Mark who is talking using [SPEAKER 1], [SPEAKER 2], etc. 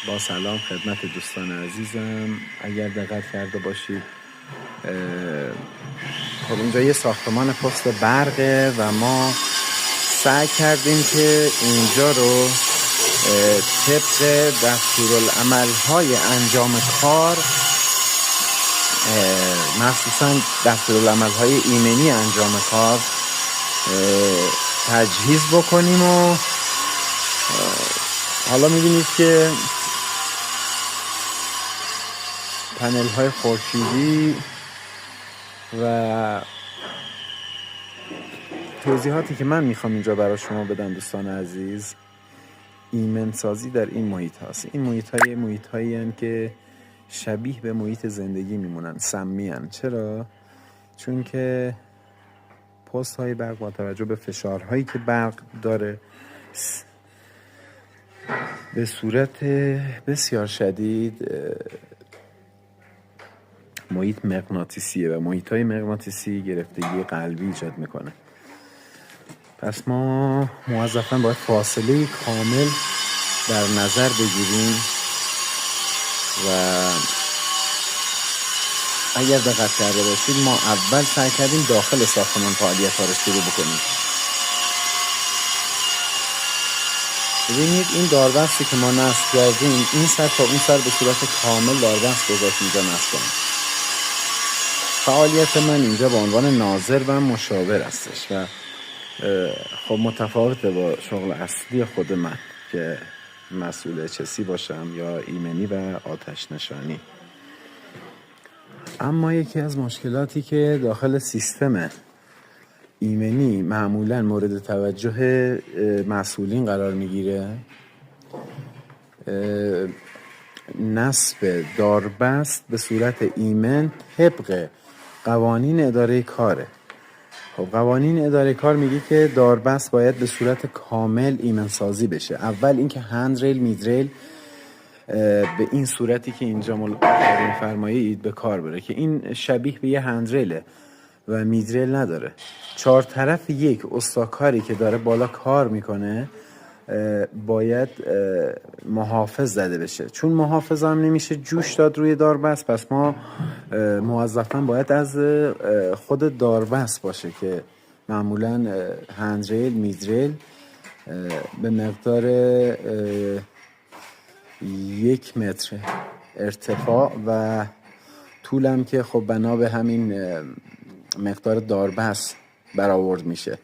[SPEAKER 1] با سلام خدمت دوستان عزیزم. اگر دقت کرده باشید خب اینجا یه ساختمان پست برقه و ما سعی کردیم که اینجا رو طبق دستورالعمل‌های انجام کار، مخصوصا دستورالعمل‌های ایمنی انجام کار تجهیز بکنیم و حالا می‌بینید که پنل های خورشیدی و توضیحاتی که من میخوام اینجا برای شما بدم دوستان عزیز، ایمنسازی در این محیط هست. این محیط هایی هستند که شبیه به محیط زندگی میمونن، سمی هستند. چرا؟ چون که پست های برق با توجه به فشارهایی که برق داره به صورت بسیار شدید محیط مغناطیسیه و محیط‌های مغناطیسی گرفتگی قلبی ایجاد میکنه. پس ما موظفاً باید فاصله کامل در نظر بگیریم و اگر دقت کرده باشید ما اول سعی کردیم داخل ساختمان فعالیت‌ها رو شروع بکنیم. ببینید این داربستی که ما نصب کردیم، این سر تا اون سر به صورت کامل داربست گذاشتیم اینجا نصب کنیم. فعالیت من اینجا به عنوان ناظر و مشاور هستش و خب متفاوته با شغل اصلی خود من که مسئول چسی باشم یا ایمنی و آتش نشانی. اما یکی از مشکلاتی که داخل سیستم ایمنی معمولا مورد توجه مسئولین قرار میگیره، نصب داربست به صورت ایمن طبق قوانین اداره کاره. خب قوانین اداره کار میگه که داربست باید به صورت کامل ایمن سازی بشه. اول اینکه هندریل میدریل به این صورتی که اینجا میفرمایید به کار بره که این شبیه به یه هندریله و میدریل نداره. چهار طرف یک استاکاری که داره بالا کار میکنه باید محافظ زده بشه. چون محافظ هم نمیشه جوش داد روی داربست، پس ما موظفاً باید از خود داربست باشه که معمولاً هندریل میدریل به مقدار 1 متر ارتفاع و طولم که خب بنا به همین مقدار داربست برآورد میشه.